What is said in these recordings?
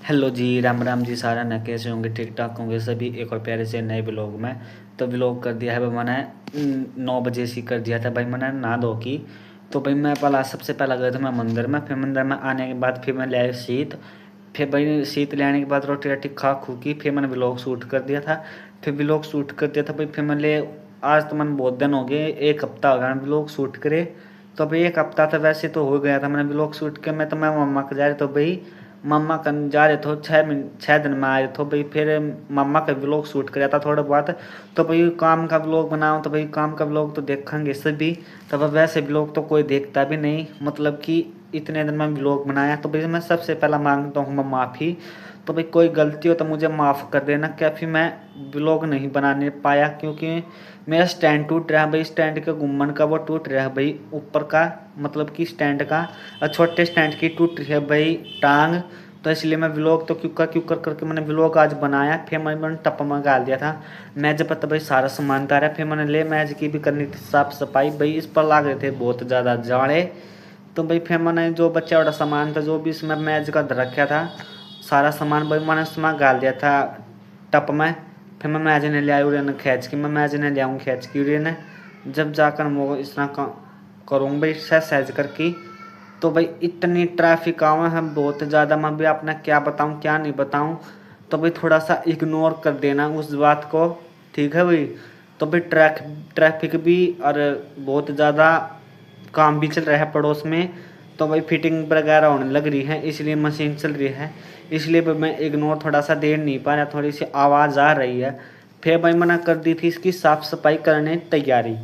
Hello जी, राम राम जी। सारा न कैसे होंगे, ठीक ठाक होंगे सभी। एक और प्यारे से नए ब्लॉग में तो ब्लॉग कर दिया है भाई मैंने 9 बजे से कर दिया था भाई मैंने नहा धो की। तो भाई मैं सबसे पहला गया था मैं मंदिर में। फिर मंदिर में आने के बाद फिर मैं ले आया शीत। फिर भाई शीत ले आने के बाद रोटी राटी खा खू की फिर मैंने ब्लॉग शूट कर दिया था। फिर ब्लॉग शूट कर दिया था भाई। फिर मैं ले आज तो मैंने बहुत दिन हो गए, 1 हफ्ता हो गया ब्लॉग शूट करे। तो भाई 1 हफ्ता था वैसे तो हो गया था मैंने ब्लॉग शूट के। मैं मम्मा के जा रहे तो भाई मम्मा कन जा रहे थे 6 दिन में आए थे भाई। फिर मम्मा का व्लॉग शूट कराया था थोड़ा बहुत। तो भाई काम का व्लॉग बनाओ तो भाई काम का व्लॉग तो देखेंगे सभी। तो भाई वैसे व्लॉग तो कोई देखता भी नहीं, मतलब कि इतने दिन में व्लॉग बनाया। तो भाई मैं सबसे पहला मांगता हूँ मैं माफ़ी। तो भाई कोई गलती हो तो मुझे माफ़ कर देना। क्या फिर मैं व्लॉग नहीं बनाने पाया क्योंकि मेरा स्टैंड टूट रहा है भाई। स्टैंड के गुम्मन का वो टूट रहा है भाई ऊपर का, मतलब कि स्टैंड का। और छोटे स्टैंड की टूट रही है भाई टांग। तो इसलिए मैं व्लॉग तो क्यों कर करके मैंने व्लॉग आज बनाया। फिर मैंने टप्पा में डाल दिया था। मैच पर तो भाई सारा सामान था। फिर मैंने ले मैच की भी करनी थी साफ सफाई भाई। इस पर लाग रहे थे बहुत ज़्यादा जाड़े। तो भाई फिर मैंने जो बच्चा वाला सामान था जो भी इसमें मैच का रखा था सारा सामान भाई मैंने उसमें डाल दिया था टप में। फिर मैं मैच ने ले आया उड़े खींच के। मैं मैच ने ले आऊँ खींच की उड़े ने। जब जाकर वो इस तरह करूँगा भाई सहज करके। तो भाई इतनी ट्रैफिक आवा है बहुत ज़्यादा, मैं भी अपना क्या बताऊँ क्या नहीं बताऊँ। तो भाई थोड़ा सा इग्नोर कर देना उस बात को, ठीक है भाई। तो भाई ट्रैफिक भी और बहुत ज़्यादा काम भी चल रहा है पड़ोस में। तो भाई फिटिंग वगैरह होने लग रही है इसलिए मशीन चल रही है। इसलिए भाई मैं इग्नोर थोड़ा सा दे नहीं पा रहा, थोड़ी सी आवाज़ आ रही है। फिर भाई मैंने कर दी थी इसकी साफ़ सफाई करने तैयारी।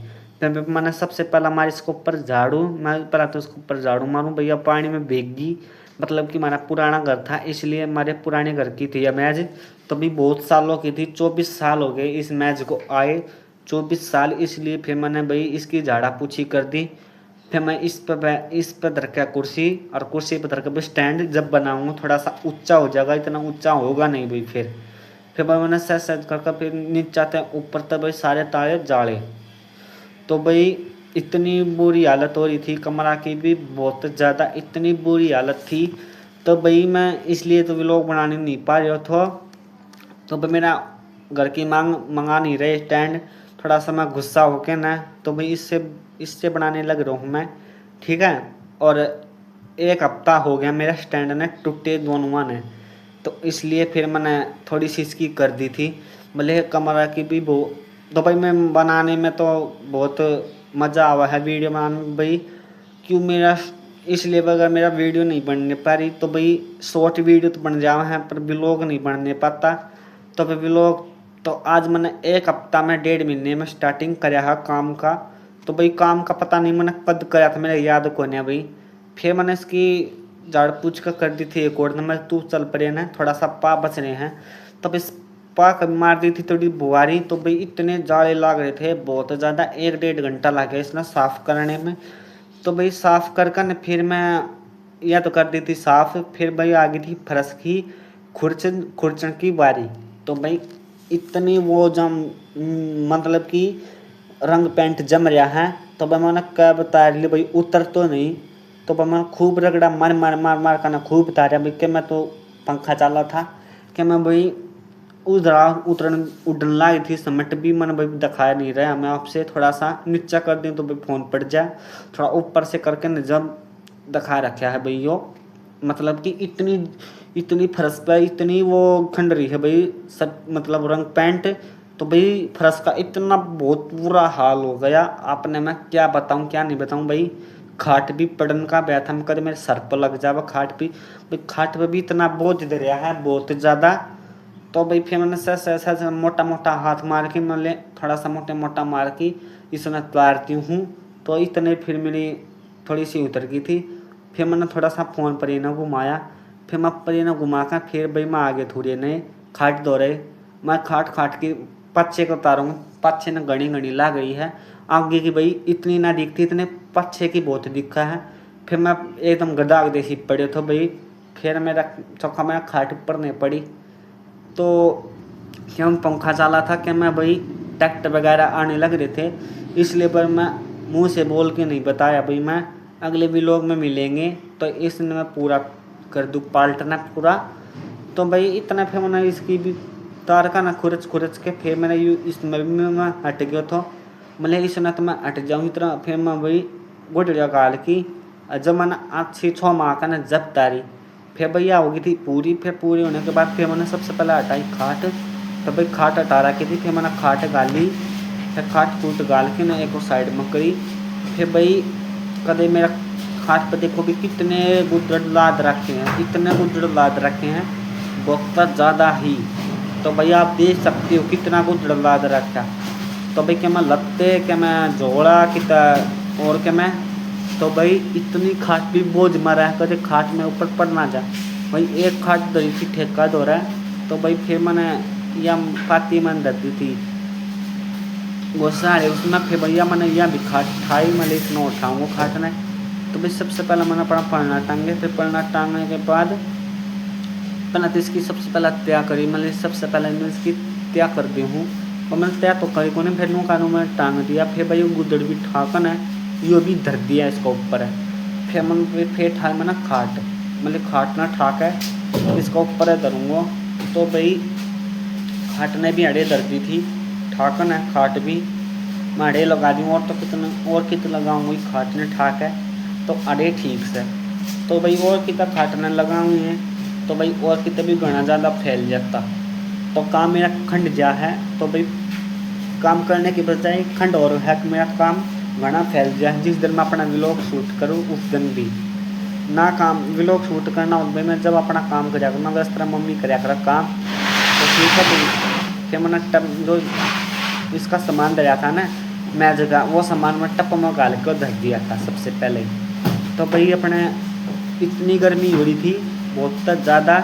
फिर मैंने सबसे पहला मारी इसके ऊपर झाड़ू। मैं पहला तो इसके ऊपर झाड़ू मारूँ भैया पानी में भीगी। मतलब कि हमारा पुराना घर था इसलिए हमारे पुराने घर की थी यह मैज। तो भी बहुत सालों की थी, 24 साल हो गए इस मैज को आए, 24 साल। इसलिए फिर मैंने भाई इसकी झाड़ा पूछी कर दी। फिर मैं इस पर धर के कुर्सी, और कुर्सी पर धर के स्टैंड जब बनाऊंगा थोड़ा सा ऊंचा हो जाएगा, इतना ऊंचा होगा नहीं भाई। फिर भाई मैंने सज सज करके फिर नीचे आते हैं ऊपर तक भाई सारे तारे जाले। तो भाई इतनी बुरी हालत हो रही थी कमरा की भी बहुत ज़्यादा, इतनी बुरी हालत थी। तो भाई मैं इसलिए तो व्लॉग बनाने नहीं पा रहा था। तो भाई मेरा घर की मांग मंगा नहीं रहे स्टैंड। थोड़ा सा मैं गुस्सा होके ना तो भाई इससे इससे बनाने लग रहा हूँ मैं, ठीक है। और 1 हफ्ता हो गया मेरा स्टैंड ने टूटे दोनों ने। तो इसलिए फिर मैंने थोड़ी सी इसकी कर दी थी भले कमरा की भी वो। तो भाई मैं बनाने में तो बहुत मज़ा आवा है वीडियो बनाने में भाई। क्यों मेरा इसलिए अगर मेरा वीडियो नहीं बनने पा रही तो भाई शॉर्ट वीडियो तो बन जावा है पर व्लॉग नहीं बनने पाता। तो भाई व्लॉग तो आज मैंने 1 हफ्ता में 1.5 महीने में स्टार्टिंग कराया है काम का। तो भाई काम का पता नहीं मैंने कद कराया था, मेरे याद को नहीं भाई। फिर मैंने इसकी झाड़ पूछ कर दी थी एक और नंबर तू चल पड़े ना थोड़ा सा पा बच रहे हैं। तब इस पा कर मार दी थी थोड़ी बुआरी। तो भाई इतने जाले लग रहे थे बहुत ज़्यादा, 1-1.5 घंटा लगे इसने साफ़ करने में। तो भाई साफ़ कर कर फिर मैं यह तो कर दी थी साफ़। फिर भाई आ गई थी फर्श की खुरचन खुरचन की बारी। तो भाई इतनी वो जम मतलब कि रंग पेंट जम रहा है। तो भाई मैंने क्या बता रही भाई उतर तो नहीं। तो भाई मैं खूब रगड़ा मार मार मार मार करना खूब उतारा भाई। कि मैं तो पंखा चला था कि मैं भाई उधरा उतरन उड़न लाई थी समट भी मैंने भाई दिखाया नहीं रहा मैं आपसे। थोड़ा सा नीचा कर दूँ तो भाई फ़ोन पड़ जाए, थोड़ा ऊपर से करके न जब दिखा रखा है भाई यो। मतलब कि इतनी इतनी फर्श पे इतनी वो खंड रही है भाई सब, मतलब रंग पैंट। तो भाई फर्श का इतना बहुत बुरा हाल हो गया आपने, मैं क्या बताऊं क्या नहीं बताऊं भाई। खाट भी पड़न का बैठा मैं कद मेरे सर पर लग जावा खाट भी भाई। खाट पे भी इतना बोझ दरिया है बहुत ज़्यादा। तो भाई फिर मैंने सर मोटा मोटा हाथ मार के मैं थोड़ा सा मोटा मोटा मार के इसमें उतारती हूँ। तो इतने फिर मेरी थोड़ी सी उतर गई थी। फिर मैंने थोड़ा सा फ़ोन पर ना घुमाया। फिर मैं पर ना घुमा कर फिर भाई मैं आगे थोड़ी नहीं खाट दो रहे। मैं खाट खाट के पच्छे को उतारूँगा, पच्छे न घनी घनी ला गई है। आगे की भाई इतनी ना दिखती, इतने पच्छे की बहुत दिखा है। फिर मैं एकदम गदाग देसी पड़े तो भाई फिर मेरा चौका मेरा खाट ऊपर नहीं पड़ी। तो क्यों पंखा चला था कि मैं भाई ट्रैक्टर वगैरह आने लग रहे थे इसलिए पर मैं मुंह से बोल के नहीं बताया भाई। मैं अगले व्लॉग में मिलेंगे तो इसने मैं पूरा कर दूँ पाल्टना पूरा। तो भाई इतना फिर मैंने इसकी भी तार का ना खुरच खुरच के फिर मैंने इसमें भी मैं हट गया था। मतलब इस ना तो मैं हट जाऊँ इतना फिर मैं वही गुटड़िया गाल की जब मैंने 5-6 माह का ना जब तारी फिर भैया हो गई थी पूरी। फिर पूरी होने के बाद फिर मैंने सबसे पहले हटाई खाट। तो भाई खाट हटा रखी थी फिर मैंने खाट गाली। फिर खाट कूट गाल के ना एक और साइड में करी। फिर भाई कदे मेरा खाट पर देखो भी कितने गुदड़ लाद रखे हैं, इतने गुदड़ लाद रखे हैं बहुत ज़्यादा ही। तो भैया आप देख सकते हो कितना गुदड़ लाद रखा। तो भाई क्या मैं लगते क्या मैं जोड़ा कितना और क्या मैं तो भाई इतनी खाट भी बोझ मारा है कदे खाट में ऊपर पड़ ना जा। भाई एक खाट दरी थी ठेका दो रहा है। तो भाई फिर मैंने या पाती मन रख दी थी वो सारे उसमें फिर भैया मैंने यह भी खाट ठाई मैं इतना उठाऊँगा खाट ने। तो भाई सबसे पहले मैंने अपना पलना टांगे। फिर पलना टांगने के बाद पहले तो इसकी सबसे पहले तय करी मैंने सबसे पहले मैं इसकी तय कर दी हूँ। और मैंने तय तो करी को नहीं फिर नू कानू मैंने टांग दिया। फिर भाई गुदड़ भी ठाकन है यो भी धर दिया इसको ऊपर है। फिर मैंने फिर ठाए मैंने खाट मतलब खाट ना ठाक है इसका ऊपर है धरूँगा। तो भाई खाट ने भी अड़े धर दी थी ठाकन है खाट भी मैं अड़े लगा दूँ और तो कितना और कितना लगाऊँ वही खाट ने ठाक है तो अड़े ठीक से। तो भाई और कितना खाट ने लगाऊँ है तो भाई और कितना भी घना ज़्यादा फैल जाता तो काम मेरा खंड जा है। तो भाई काम करने की बजाय खंड और है कि मेरा काम घना फैल जाए। जिस दिन मैं अपना व्लॉग शूट करूँ उस दिन भी ना काम व्लॉग शूट करना हो भाई मैं जब अपना काम कराया करूँ मैं वैसे तरह मम्मी कराया करा काम। तो ठीक है फिर मैंने जो इसका सामान दया था ना मैं जगह वो सामान मैं टप में गाल कर धर दिया था सबसे पहले। तो भाई अपने इतनी गर्मी हो रही थी बहुत ज़्यादा।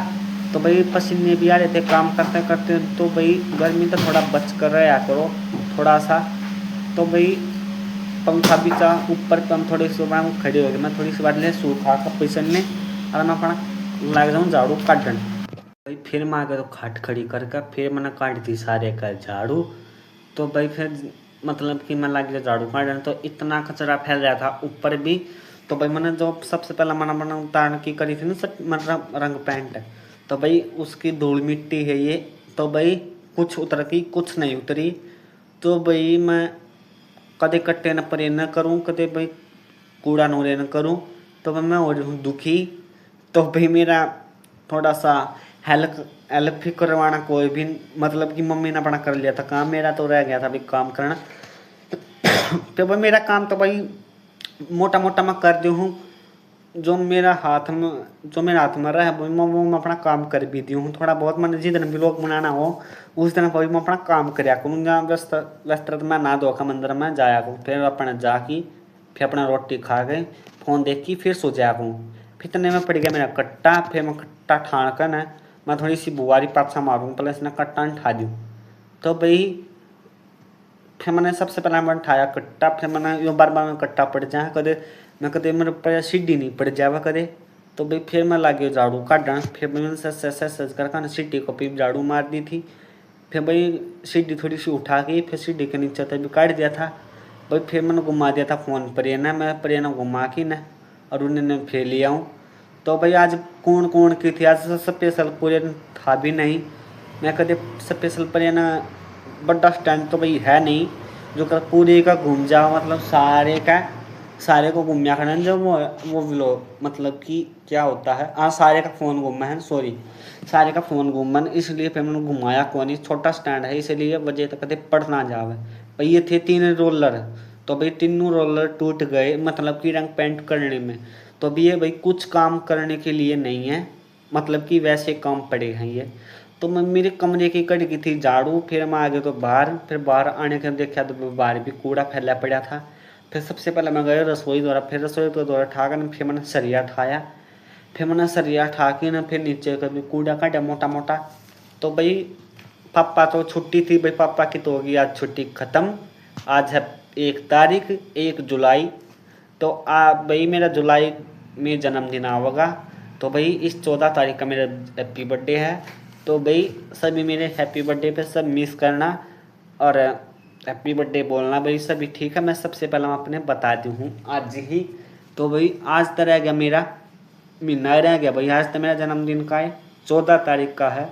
तो भाई पसीने भी आ रहे थे काम करते करते। तो भाई गर्मी तो थोड़ा बच कर रहा करो थोड़ा सा। तो भाई पंखा भी चा ऊपर पे हम थोड़ी सी बार खड़े हो गए मैं थोड़ी सी बार ले सूखा का पीसने और मैं अपना लग जाऊँ झाड़ू काटन। भाई फिर मैं आ गया तो खाट खड़ी करके फिर मैंने काट दी सारे का झाड़ू। तो भाई फिर मतलब कि मैं लग गया झाड़ू काटने तो इतना कचरा फैल रहा था ऊपर भी। तो भाई मैंने जो सबसे पहला मैंने उतारने की करी थी ना सब मतलब रंग पैंट। तो भाई उसकी धूल मिट्टी है ये। तो भाई कुछ उतर की कुछ नहीं उतरी। तो भाई मैं कदे कट्टे न परे न करूँ कदे भाई कूड़ा नूरे न करूँ। तो भाई मैं हो रही हूँ दुखी। तो भाई मेरा थोड़ा सा हेल्प हेल्प भी करवाना कोई भी मतलब कि मम्मी ने अपना कर लिया था काम मेरा तो रह गया था भाई काम करना। तो भाई मेरा काम तो भाई मोटा मोटा मैं कर दी हूँ जो मेरे हाथ में रहा है वो मैं अपना काम कर भी दी हूँ। थोड़ा बहुत मैंने जिस दिन व्लॉग बनाना हो उस दिन भाई मैं अपना काम कराया करूँ जहाँ व्यस्त व्यस्त तो मैं ना धोखा मंदिर में जाया करूँ। फिर अपना जाके फिर अपना रोटी खा गए फ़ोन देख के फिर सो जाया करूँ। फिर इतने में पड़ गया मेरा कट्टा। फिर मैं कट्टा ठाण कर ना मैं थोड़ी सी बुआरी पाछा मारूँ पहले इसने कट्टा ने ठा दूँ। तो भाई फिर मैंने सबसे पहले मैंने ठाया कट्टा। फिर मैंने यो बार बार कट्टा पड़ जाए कदे मेरे पर सीढ़ी नहीं पड़ जावा कदे। तो भाई फिर मैं लागे झाड़ू काटना। फिर मैंने सच कर सीढ़ी को भी झाड़ू मार दी थी। फिर भाई सीढ़ी थोड़ी सी उठा के फिर सीढ़ी के नीचे तक भी काट दिया था। भाई फिर मैंने घुमा दिया था फ़ोन पर ना मैं पर ना घुमा के ना और उन्हें फिर ले आऊँ। तो भाई आज कौन की थी आज स्पेशल पूरे था भी नहीं। मैं कदे स्पेशल पर ना बड़ा स्टैंड तो भाई है नहीं जो कर पूरे का घूम जाओ मतलब सारे को घूमया खड़ा जब वो व्लॉग मतलब कि क्या होता है हाँ सारे का फ़ोन घूमा है सॉरी सारे का फ़ोन घूमन इसलिए फिर मैंने घुमाया कौन ही छोटा स्टैंड है इसलिए वजह तक कदे पड़ ना जावे। भाई ये थे 3 रोलर। तो भाई तीनों रोलर टूट गए मतलब कि रंग पेंट करने में। तो अभी ये भाई कुछ काम करने के लिए नहीं है मतलब कि वैसे काम पड़े हैं ये। तो मैं मेरे कमरे की कट गई थी झाड़ू। फिर मैं आ गया तो बाहर फिर बाहर आने के देखा तो बाहर भी कूड़ा फैला पड़ा था। फिर सबसे पहले मैं गया रसोई द्वारा फिर रसोई को द्वारा ठा कर फिर मैंने सरिया ठाया। फिर मैंने सरिया ठा के ना फिर नीचे कभी कूड़ा काटा मोटा मोटा। तो भाई पापा तो छुट्टी थी भाई पापा की तो होगी आज छुट्टी ख़त्म। आज है 1 तारीख 1 जुलाई। तो भाई मेरा जुलाई में जन्मदिन आवेगा। तो भाई इस 14 तारीख का मेरा हैप्पी बर्थडे है। तो भाई सभी मेरे हैप्पी बर्थडे पे सब मिस करना और हैप्पी बर्थडे बोलना भाई सभी ठीक है। मैं सबसे पहले अपने बता दी हूँ आज ही। तो भाई आज तो रह गया मेरा महीना रह गया भाई आज तो मेरा जन्मदिन का है 14 तारीख का है,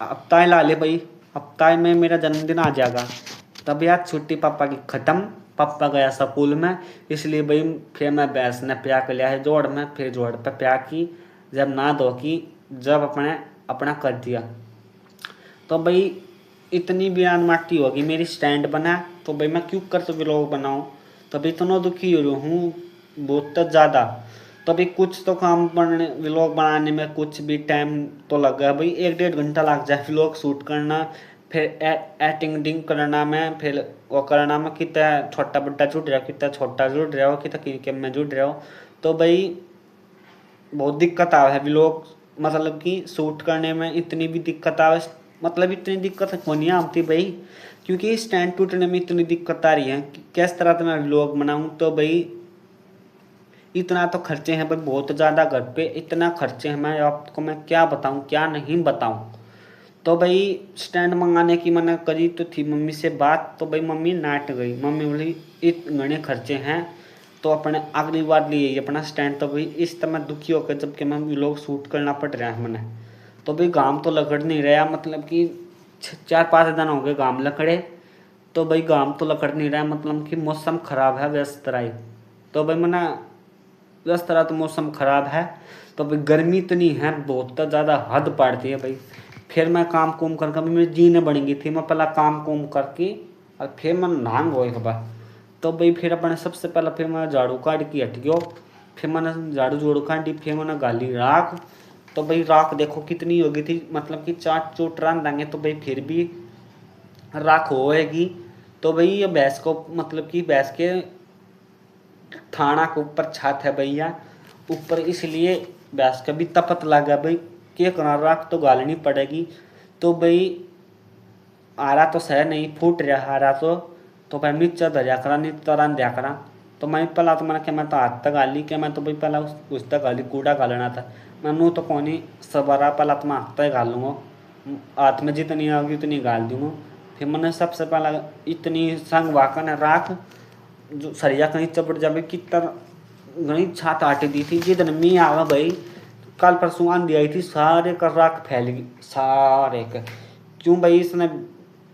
हफ्ता ला ले भाई, हफ्ता में मेरा जन्मदिन आ जाएगा। तब यार छुट्टी पापा की ख़त्म, पापा गया स्कूल में, इसलिए भाई फिर मैं भैंस ने प्या कर लिया है जोड़ में, फिर जोड़ पे प्या की, जब ना धो की, जब अपने अपना कर दिया। तो भाई इतनी बयान माटी होगी मेरी स्टैंड बना, तो भाई मैं क्यों कर तो व्लॉग बनाऊँ। तो भाई इतना दुखी हो रहा हूँ बहुत ज़्यादा। तो भाई कुछ तो काम बनने व्लॉग बनाने में कुछ भी टाइम तो लगा भाई, 1-1.5 घंटा लग जाए व्लॉग शूट करना, फिर एडिटिंग करना में, फिर वो करना में कितना छोटा बड्डा जुड़ रहा हो, कितना छोटा जुड़ रहा हो, कितना किन में जुड़ रहा हो। तो भाई बहुत दिक्कत आवे है व्लॉग, मतलब कि शूट करने में इतनी भी दिक्कत आवे, मतलब इतनी दिक्कत नहीं आती भाई, क्योंकि स्टैंड टूटने में इतनी दिक्कत आ रही है कि किस तरह से मैं व्लॉग बनाऊँ। तो भाई इतना तो खर्चे हैं भाई बहुत ज़्यादा घर पे, इतना खर्चे हैं मैं आपको मैं क्या बताऊँ क्या नहीं बताऊँ। तो भाई स्टैंड मंगाने की मैंने करी तो थी मम्मी से बात, तो भाई मम्मी नाट गई, मम्मी बोली इतने खर्चे हैं तो अपने अगली बार लिए अपना स्टैंड। तो भाई इस तरह दुखी होकर जबकि मैं लोग शूट करना पड़ रहा है मैंने। तो भाई गाम तो लकड़ नहीं रहा, मतलब कि 4-5 दिन हो गए गाम लकड़े। तो भाई गाम तो लकड़ नहीं रहा, मतलब कि मौसम ख़राब है व्यस्त तरह। तो भाई मैंने व्यस्त तरह तो मौसम ख़राब है, तो भाई गर्मी इतनी है बहुत ज़्यादा हद पाड़ती है भाई। फिर मैं काम कुम करके मेरी जीने बन गई थी, मैं पहला काम कुम करके और फिर मैं नहान गई खबर। तो भाई फिर अपने सबसे पहले फिर मैं झाड़ू काट के हट गयो, फिर मैंने झाड़ू जोड़ू काटी, फिर मैंने गाली राख। तो भाई राख देखो कितनी हो गई थी, मतलब कि 4 चोट रान देंगे तो भाई फिर भी राख होएगी। तो भाई ये भैंस को मतलब कि भैंस के थाना के ऊपर छत है भैया ऊपर, इसलिए भैंस का भी तपत लगा भाई, क्या करना राख तो गालनी पड़ेगी। तो भाई आरा तो सह नहीं फूट रहा आरा तो भाई मिर्चा धरिया करा नहीं तो रन दिया करा। तो मैं पहला तो मैंने क्या मैं तो हाथ तक गाली क्या, मैं तो भाई पहला उस तक गाली कूड़ा गालना था, मैं तो कौन सवारा पहला तो मैं हाथ तक गाल लूँगा, हाथ में जितनी आगी उतनी गाल दूँगा। फिर मैंने सबसे पहला इतनी संग वाकन राख जो सरिया कहीं चपट जावे कितना घनी छात आटी दी थी, जितने मी आवा भाई कल परसों आंधी आई थी सारे का राख फैल गई सारे का। क्यों भाई इसने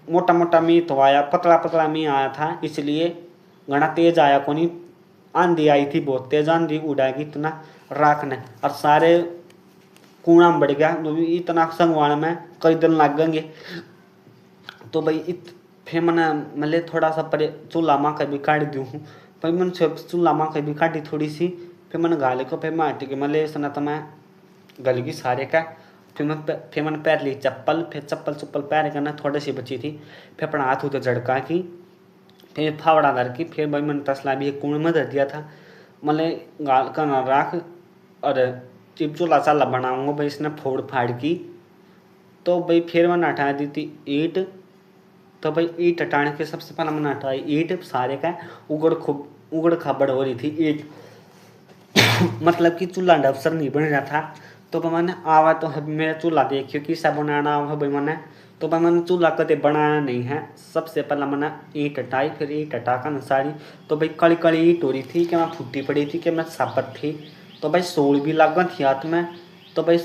मोटा मोटा मी तो आया, पतला पतला मी आया था, इसलिए घना तेज आया को नहीं, आंधी आई थी बहुत तेज आंधी उड़ाएगी इतना राख ने, और सारे कूड़ा में बढ़ गया इतना संगवान में कई दिन लग गएंगे। तो भाई फिर मैंने मतलब थोड़ा सा परे चूल्हा माँ का भी काट दूँ, भाई मैंने चूल्हा माँ का भी काटी थोड़ी सी, फिर मैंने गाले को फिर मैं हट के मतलब सुना तो मैं गल गई सारे का। फिर मैंने पैर ली चप्पल, फिर चप्पल पैर करना थोड़ी सी बची थी, फिर अपना हाथ उधर झड़का की, फिर फावड़ा धर की, फिर भाई मैंने तसला भी एक कुएं में धर दिया था, मतलब गाल का ना राख और चिप चूल्हा चाला बनाऊँगा भाई इसने फोड़ फाड़ की। तो भाई फिर मैंने हटा दी थी ईंट। तो भाई ईंट हटाने के सबसे पहले मैंने हटाई ईंट सारे का, उगड़ खाबड़ हो रही थी ईंट मतलब कि चूल्हा डबसर नहीं बन रहा था। तो भाई मैंने आवा तो मेरा चूल्हा देखियो कि सब बनाना आवा भाई मैंने, तो भाई मैंने चूल्हा कदे बनाना नहीं है। सबसे पहले मैंने ईंट हटाई, फिर ईंट हटा कर सारी, तो भाई कड़ी कड़ी ईंट हो रही थी कि मैं फूटी पड़ी थी कि मैं सापत थी, तो भाई सोल भी लग थी हाथ में। तो भाई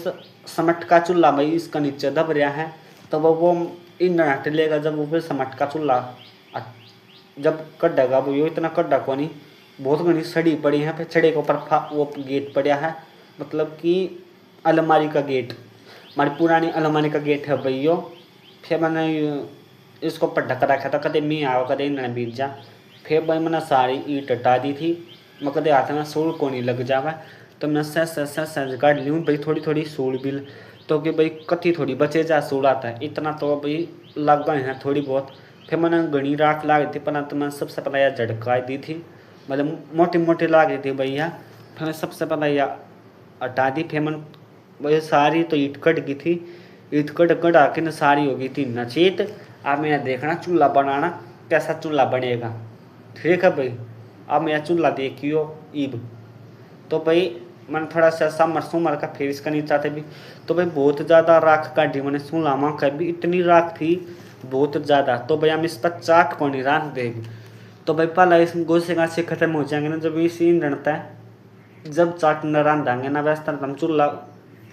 समट का चूल्हा भाई इसका नीचे दब रहा है, तो वो इन हट लेगा जब वो फिर समट का चूल्हा जब कड्ढेगा वो इतना कड्ढा को नहीं, बहुत घनी सड़ी पड़ी है, फिर छड़े के ऊपर वो गेट पड़ा है, मतलब कि अलमारी का गेट, हमारी पुरानी अलमारी का गेट है भैया। फिर मैंने इसको पर ढक रखा था कदे मी आओ कदे इन बीत जा। फिर भाई मैंने सारी ईंट हटा दी थी, मैं कदे हाथ में सूल को नहीं लग जावा, तो मैं सहज काट ली भाई थोड़ी थोड़ी सूल भी, तो कि भाई कति थोड़ी बचे जा सूल आता है इतना तो भाई लग गए हैं थोड़ी बहुत। फिर मैंने घनी राख ला थी पर तो मैं सबसे पहले यह झटका दी थी, मतलब मोटी मोटी ला गई थी भैया। फिर मैं सबसे पहले यह हटा दी, फिर मैंने वही सारी तो ईंट कट गई थी, ईंट कट आके न सारी हो गई थी नचेत। अब मेरा देखना चूल्हा बनाना कैसा चूल्हा बनेगा, ठीक है भाई। अब मेरा चूल्हा देखियो ईब। तो भाई मैंने थोड़ा सा समर सुमर का फिर इसका नीचा थे भी, तो भाई बहुत ज़्यादा राख काटी मैंने चूल्हा माँ का भी इतनी राख थी बहुत ज़्यादा। तो भाई हम इस पर चाट को नहीं राख देगी, तो भाई पहला इस गोसे गासे खत्म हो जाएंगे ना जब इसी ईंधन है, जब चाट न रांधांगे ना वैसे हम चूल्हा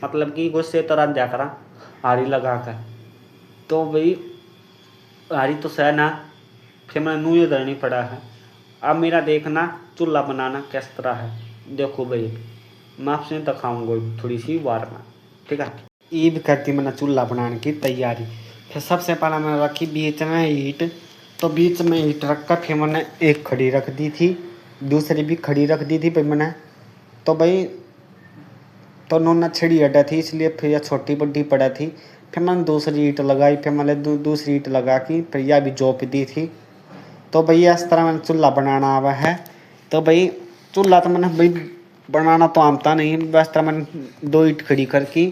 मतलब कि गुस्से तरह दिया करा आरी लगा कर। तो भाई आरी तो सह ना, फिर मैंने नू ये धरनी पड़ा है। अब मेरा देखना चूल्हा बनाना किस तरह है। देखो भाई मैं आपसे दिखाऊंगा थोड़ी सी बार में, ठीक है। ये भी करती मैंने चूल्हा बनाने की तैयारी। फिर सबसे पहले मैंने रखी बीच में ईंट। तो बीच में ईंट रख कर फिर मैंने एक खड़ी रख दी थी, दूसरी भी खड़ी रख दी थी भाई मैंने। तो भाई तो नोना छिड़ी अड्डा थी, इसलिए फिर यह छोटी बड्डी पड़ा थी। फिर मैंने दूसरी ईंट लगाई, फिर मैंने दूसरी ईंट लगा की, फिर यह भी जोप दी थी। तो भाई इस तरह मैंने चूल्हा बनाना आवा है। तो भाई चूल्हा तो मैंने भाई बनाना तो आमता नहीं, बस तरह मैंने 2 ईंट खड़ी करके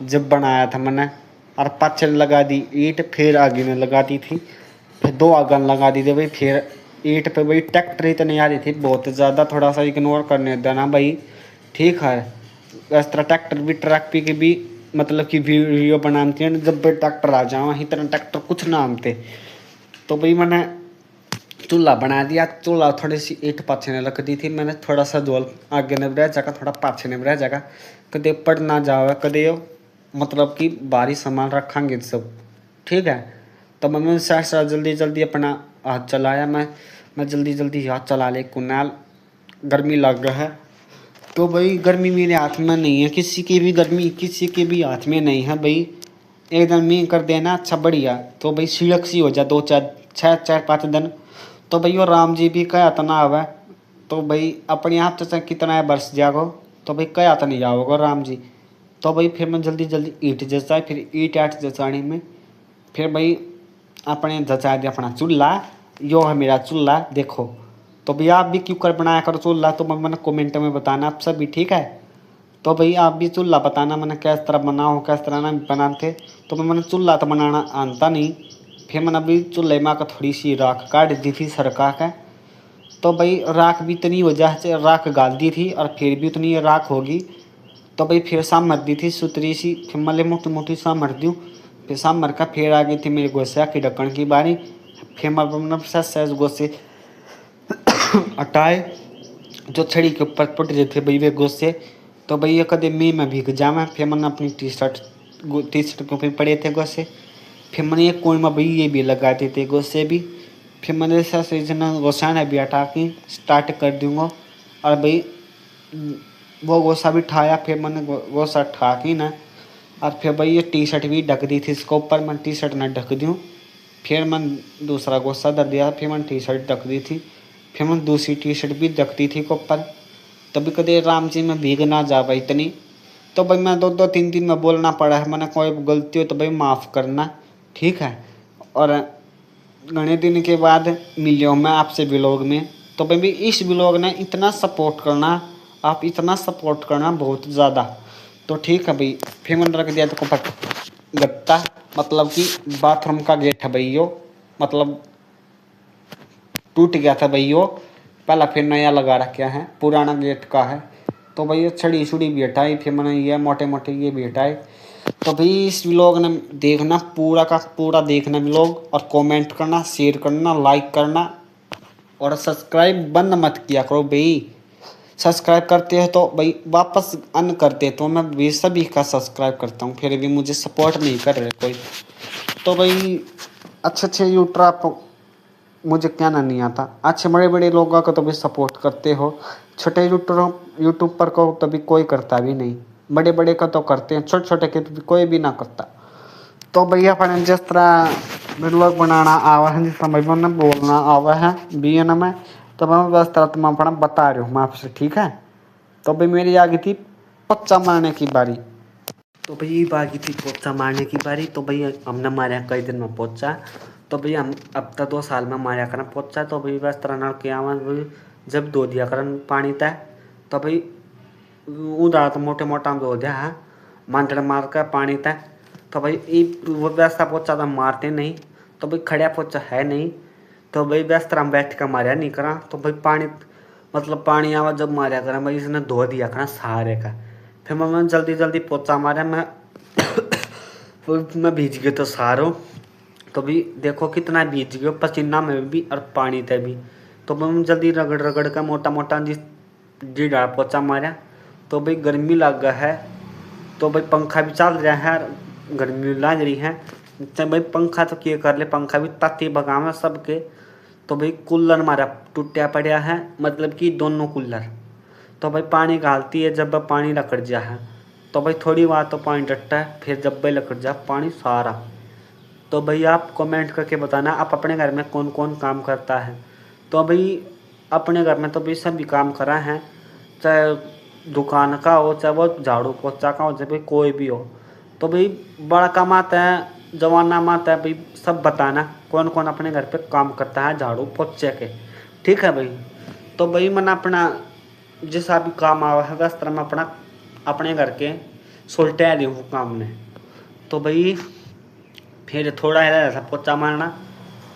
जब बनाया था मैंने, और पाछे लगा दी ईंट, फिर आगे में लगा दी थी, फिर 2 आगन लगा दी थी भाई। फिर ईंट पे भाई ट्रैक्टर ही तो नहीं आ रही थी बहुत ज़्यादा, थोड़ा सा इग्नोर करने देना भाई, ठीक है। इस तरह ट्रैक्टर भी ट्रक पे के भी मतलब कि वीडियो बनाते हैं जब भाई ट्रैक्टर आ जाओ, वहीं तरह ट्रैक्टर कुछ ना आमते। तो भाई मैंने चूल्हा बना दिया। चूल्हा थोड़ी सी ईंट पाछे ने रख दी थी मैंने, थोड़ा सा जोल आगे ने रह जाएगा, थोड़ा पाछे ने रह जाएगा, कदे पड़ ना जावे, कदे मतलब कि भारी सामान रखेंगे सब, ठीक है। तो मैंने सहसा जल्दी जल्दी अपना हाथ चलाया। मैं जल्दी जल्दी हाथ चला ले कुनाल, गर्मी लग रहा है। तो भाई गर्मी मेरे हाथ में नहीं है, किसी की भी गर्मी किसी के भी हाथ में नहीं है भाई। एकदम मी कर देना अच्छा बढ़िया, तो भाई सिड़क सी हो जाए 2 4 6 4 5 दिन। तो भाई वो राम जी भी कहा था ना आवे, तो भाई अपने आप तो कितना बरस जाओ, तो भाई कहा तो नहीं जाओगे राम जी। तो भाई फिर मैं जल्दी जल्दी ईंट जचाई, फिर ईंट आठ जचाने में फिर भाई अपने जचा दिया अपना चूल्हा। यो है मेरा चूल्हा देखो। तो भाई आप भी क्यों कर बनाया करो चूल्हा, तो मैंने कमेंट में बताना आप सभी, ठीक है। तो भाई आप भी चूल्हा बताना मैंने किस तरह बनाओ किस तरह ना बनाते। तो मैंने चूल्हा तो बनाना आता नहीं। फिर मैंने अभी चूल्हे में थोड़ी सी राख काट दी थी सरका के। तो भाई राख भी इतनी वजह से राख गाल दी थी, और फिर भी उतनी राख होगी। तो भाई फिर सामर दी थी सुतरी सी, फिर मले मोटी मोटी सामर दूँ। फिर सामर का फिर आ गई थी मेरे गोसिया की ढक्कन की बारी। फिर मैं सहज गोसे हटाए जो छड़ी के ऊपर पट रहे थे भाई वे गोसे। तो भाई ये कदे मी में भीग जावा। फिर मैंने अपनी टी-शर्ट के ऊपर पड़े थे गोसे। फिर मैंने एक कोई में भाई ये भी लगा दिए थे गोसे भी। फिर मैंने से जना गोसाना भी हटा के स्टार्ट कर दूँगा। और भाई वो गोसा भी ठाया, फिर मैंने गोसा ठा के ना, और फिर भाई ये टी-शर्ट भी ढक दी थी इसके ऊपर। मैं टी-शर्ट ना ढक दूँ, फिर मैं दूसरा गोसा धर दिया, फिर मैंने टी-शर्ट ढक दी थी, फिर मैं दूसरी टी-शर्ट भी ढक दी थी ऊपर। तभी कदे राम जी में भीग ना जा भाई इतनी। तो भाई मैं 2-2 3 दिन में बोलना पड़ा है, मैंने कोई गलती हो तो भाई माफ़ करना, ठीक है। और घने दिन के बाद मिलियो मैं आपसे व्लॉग में। तो भाई इस व्लॉग ने इतना सपोर्ट करना, आप इतना सपोर्ट करना बहुत ज़्यादा। तो ठीक है भाई। फिर मैंने रख दिया तो गत्ता, मतलब कि बाथरूम का गेट है भाई यो, मतलब टूट गया था भाई यो, पहला फिर नया लगा रखा है, पुराना गेट का है। तो भाई ये छड़ी छुड़ी भी हटाई, फिर मैंने ये मोटे मोटे ये भी हटाए। तो भाई इस व्लॉग ने देखना पूरा का पूरा देखना व्लॉग, और कमेंट करना, शेयर करना, लाइक करना, और सब्सक्राइब बंद मत किया करो भाई। सब्सक्राइब करते हो तो भाई वापस अन करते तो मैं भी सभी का सब्सक्राइब करता हूँ, फिर भी मुझे सपोर्ट नहीं कर रहे कोई। तो भाई अच्छे अच्छे यूट्यूबर आप मुझे कहना नहीं आता, अच्छे बड़े बड़े लोगों को तो भी सपोर्ट करते हो, छोटे यूट्यूब पर को तभी कोई करता भी नहीं, बड़े बड़े का तो करते हैं, छोटे छोटे के तो कोई भी ना करता। तो भैया अपने जिस तरह व्लॉग बनाना आवा है, जिस तरह मैंने बोलना आवा है बी एन में, तो मैं बस तरह तुम अपना बता रही हूँ मैं आपसे, ठीक है। तो भाई मेरी आ गई थी पोचा मारने की बारी। तो भाई बाकी थी पोचा मारने की बारी। तो भाई हमने मारा कई दिन में पोचा। तो भाई हम अब तक 2 साल में मारा करना पोचा। तो भाई बस तरह ना क्या भाई जब धो दिया करन पानी तय, तो भाई उधर तो मोटे मोटा धो दिया है मंथड़ मार कर पानी तय। तो भाई वो वैसा पोचा तो मारते नहीं, तो भाई खड़ा पोचा है नहीं। तो भाई व्यस्त तरह बैठ कर मारा नहीं करा। तो भाई पानी मतलब पानी आवा जब मारा करा भाई इसने धो दिया करा सारे का। फिर मैं जल्दी जल्दी पोचा मारा, मैं भीज गया तो सारो। तो भी देखो कितना भीज गया पसीना में भी और पानी तय भी। तो मैं जल्दी रगड़ रगड़ का मोटा मोटा जी जी पोचा मारा। तो भाई गर्मी लग गया है, तो भाई पंखा भी चल रहा है, गर्मी लग रही है तो भाई पंखा तो क्या कर ले, पंखा भी ताती भगावे सबके। तो भाई कूलर हमारा टूटा पड़ा है, मतलब कि दोनों कूलर। तो भाई पानी घालती है जब पानी लकड़ जा है, तो भाई थोड़ी बार तो पानी डटता है, फिर जब भाई लकड़ जा पानी सारा। तो भाई आप कमेंट करके बताना आप अपने घर में कौन कौन काम करता है। तो भाई अपने घर में तो भाई सभी काम करा है, चाहे दुकान का हो, चाहे वो झाड़ू पोछा का हो, चाहे भाई कोई भी हो। तो भाई बड़ा काम आता है, जवाना में आता है भाई, सब बताना कौन कौन अपने घर पे काम करता है झाड़ू पोछे के। ठीक है भाई। तो भाई मैंने अपना जैसा भी काम आवा है उस तरह मैं अपना अपने घर के सुलटा दी हूँ काम ने। तो भाई फिर थोड़ा है था पोचा मारना,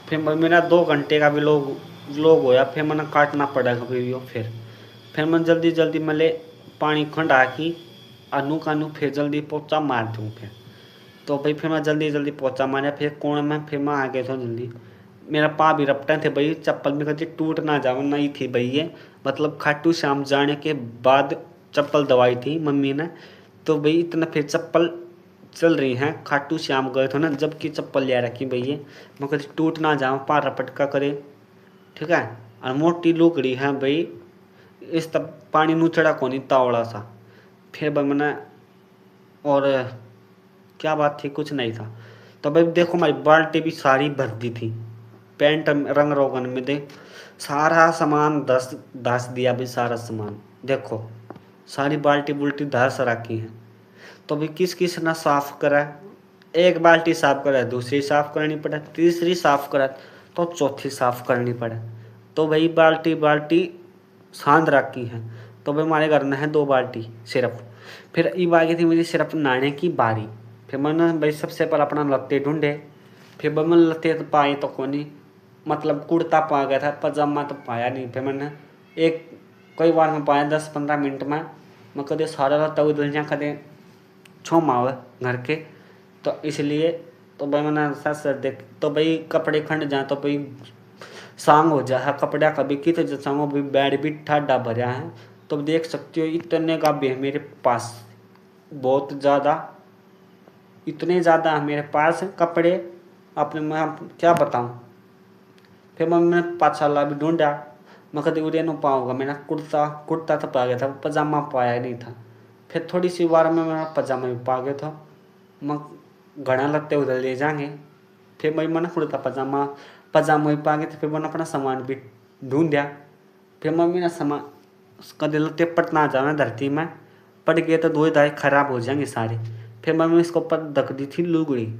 फिर भाई मेरा 2 घंटे का भी लोग होया, फिर मैंने काटना पड़ेगा वीडियो। फिर मैं जल्दी जल्दी मले पानी खंडा की अनु कानू, फिर जल्दी पोचा मार दूँ फिर। तो भाई फिर मैं जल्दी जल्दी पोचा मारा, फिर कोण में फिर मैं आ गया था जल्दी। मेरा पा भी रपटे थे भाई, चप्पल में कभी टूट ना जाओ नहीं थी भाई ये, मतलब खाटू श्याम जाने के बाद चप्पल दवाई थी मम्मी ने। तो भाई इतना फिर चप्पल चल रही हैं, खाटू श्याम गए थे ना जब की चप्पल ले रखी भाई ये, मैं कभी टूट ना जाऊँ पा रपटका करे। ठीक है। और मोटी लुकड़ी है भाई, इस तब पानी नूचड़ा को नहीं तावड़ा सा। फिर भाई मैंने और क्या बात थी, कुछ नहीं था। तो भाई देखो हमारी बाल्टी भी सारी भर दी थी, पेंट रंग रोगन में दे सारा सामान धस धस दिया भाई, सारा सामान देखो सारी बाल्टी बुल्टी धस रखी है। तो भाई किस किस ने साफ करा, एक बाल्टी साफ करा, दूसरी साफ करनी पड़े, तीसरी साफ करा, तो चौथी साफ करनी पड़े। तो भाई बाल्टी बाल्टी सांध रखी है। तो भाई हमारे घर में है 2 बाल्टी सिर्फ। फिर ये आ गई थी मेरी सिर्फ नहाने की बारी। फिर मैंने भाई सबसे पहले अपना लत्ते ढूंढे, फिर भाई मैंने लत्ते तो पाए तो कोनी, मतलब कुर्ता पा गया था, पजामा तो पाया नहीं। फिर मैंने एक कई बार में पाया 10-15 मिनट में, मैं कदे सारा लत्ता उधल जा कदे छोम आवे घर के। तो इसलिए तो भाई मैंने सच देख, तो भाई कपड़े खंड जाए तो भाई सांग हो जाए कपड़ा कभी की, तो जैसा भी बेड भी ठाडा भरा है। तो देख सकते हो इतने का भी है मेरे पास, बहुत ज़्यादा, इतने ज़्यादा है मेरे पास कपड़े, अपने मैं क्या बताऊँ। फिर मैंने पाछाला भी ढूंढा, मैं कभी उड़े नहीं पाऊँगा, मेरा कुर्ता कुर्ता तो पा गया था, पजामा पाया नहीं था। फिर थोड़ी सी बार में मेरा पजामा भी पा गया था, मैं घड़ा लगते उधर ले जाएंगे। फिर मैंने कुर्ता पजामा पजामा भी पा गए थे। फिर मैंने अपना सामान भी ढूंढ दिया। फिर मम्मी ने सामान कदे लत्ते पट ना जाना, धरती में पट गए तो धोए धाए खराब हो जाएंगे सारे। फिर मम्मी इसके ऊपर ढक दी थी लुगड़ी,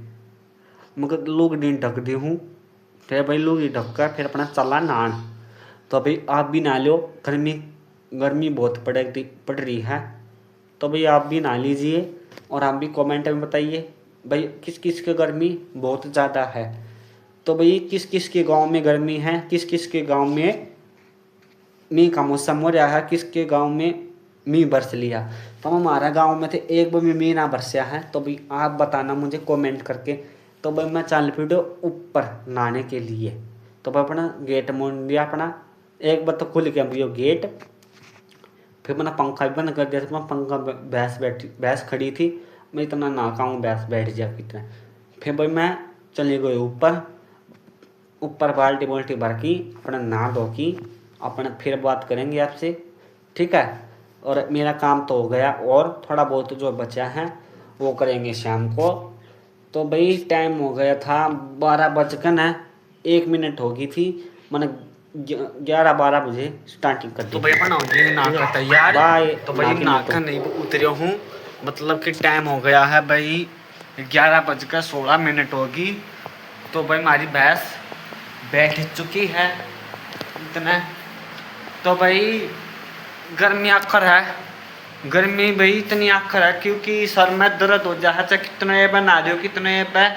मगर लुगड़ी ढक दी हूँ। फिर भाई लुगड़ी ढक कर फिर अपना चला नहान। तो भाई आप भी नहा लो, गर्मी गर्मी बहुत पड़ रही है। तो भाई आप भी नहा लीजिए और आप भी कमेंट में बताइए भाई किस किस के गर्मी बहुत ज़्यादा है। तो भाई किस किस के गांव में गर्मी है, किस किस के गांव में मीह का मौसम हो रहा है, किसके गांव में मीह बरस लिया। तो हमारा गांव में थे एक बार में मीह ना बरसा है, तो भाई आप बताना मुझे कमेंट करके। तो भाई मैं चल पड़ो ऊपर नहाने के लिए। तो भाई अपना गेट मोड़ दिया अपना, एक बार तो खुल गया भैया गेट। फिर मैंने पंखा भी बंद कर दिया था, पंखा भैंस खड़ी थी, मैं इतना नहाका हूँ भैंस बैठ जा कितना। फिर भाई मैं चले गए ऊपर बाल्टी बाल्टी भर की, अपना नहा धो की, अपना फिर बात करेंगे आपसे। ठीक है। और मेरा काम तो हो गया, और थोड़ा बहुत जो बचा है वो करेंगे शाम को। तो भाई टाइम हो गया था 12:01 हो गई थी, मैंने 11-12 बजे स्टार्टिंग कर दी। तो भाई अपना हो गया नहाकर तैयार। बाय। तो भाई नहाकर नहीं उतरे हूँ, मतलब कि टाइम हो गया है भाई 11:16 होगी। तो भाई हमारी भैंस बैठ चुकी है इतना। तो भाई गर्मी आखर है, गर्मी भाई इतनी आखर है क्योंकि सर में दर्द हो जाए, चाहे कितने बना रहे हो कितने पे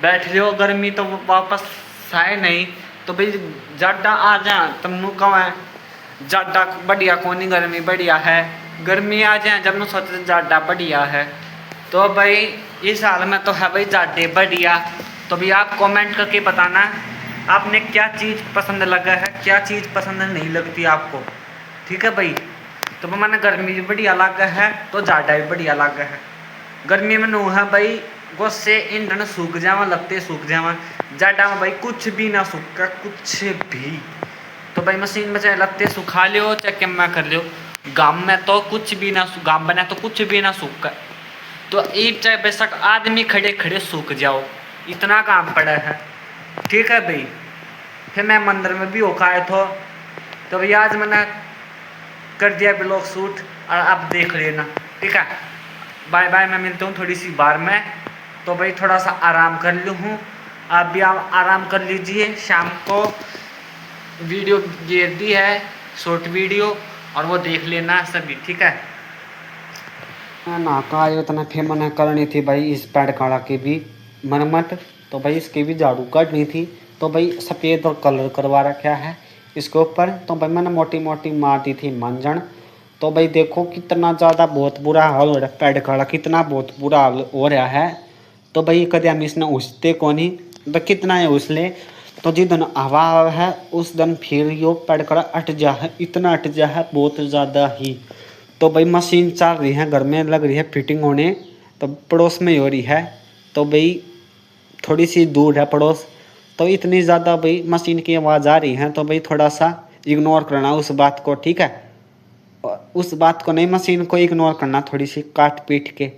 बैठ रहे हो, गर्मी तो वापस आए नहीं। तो भाई ज़्यादा आ जाए तुमनु कहें ज़्यादा बढ़िया कौन, गर्मी बढ़िया है, गर्मी आ जाए जब न सोचते ज़्यादा बढ़िया है। तो भाई इस हाल में तो है भाई ज़्यादा बढ़िया। तो भाई आप कमेंट करके बताना आपने क्या चीज़ पसंद लगा है, क्या चीज़ पसंद नहीं लगती आपको। ठीक है भाई। तो मैंने गर्मी भी बढ़िया लगा है तो ज़्यादा भी बढ़िया लगा है। गर्मी में नू है भाई गुस्से ईंधन सूख जावा, लगते सूख जावा। जाडा में भाई कुछ भी ना सूखा, कुछ भी। तो भाई मशीन में चाहे लगते सुखा लियो चाहे केमा कर लियो, गाम में तो कुछ भी ना, गाम बना तो कुछ भी ना सूखा। तो ईट चाहे बेशक आदमी खड़े खड़े सूख जाओ, इतना काम पड़ा है। ठीक है भाई। फिर मैं मंदिर में भी होकर आया था, तो भाई आज मैंने कर दिया ब्लॉग शूट, और आप देख लेना। ठीक है, बाय बाय। मैं मिलता हूँ थोड़ी सी बार में। तो भाई थोड़ा सा आराम कर लूँ हूँ, आप भी आराम कर लीजिए। शाम को वीडियो गिर दी है, शॉर्ट वीडियो, और वो देख लेना सभी। ठीक है, नहाता आयो इतना फिर मैंने करनी थी भाई इस पेड़ काड़ा की भी मरम्मत। तो भाई इसकी भी झाड़ू काटनी थी। तो भाई सफ़ेद और कलर करवा रखा है इसके ऊपर। तो भाई मैंने मोटी मोटी मार दी थी मंजन। तो भाई देखो कितना ज़्यादा बहुत बुरा हाल हो रहा है, पेड़ काड़ा कितना बहुत बुरा हाल हो रहा है। तो भाई कदे हम इसने उछते को नहीं, तो कितना है उसले। तो जिस दिन हवा है उस दिन फिर यो पेड़ काड़ा अट जा है, इतना अट जा है बहुत ज़्यादा ही। तो भाई मशीन चल रही है, घर में लग रही है फिटिंग होने, तो पड़ोस में ही हो रही है। तो भाई थोड़ी सी दूर है पड़ोस, तो इतनी ज़्यादा भाई मशीन की आवाज़ आ रही है। तो भाई थोड़ा सा इग्नोर करना उस बात को। ठीक है, उस बात को नहीं, मशीन को इग्नोर करना, थोड़ी सी काट पीट के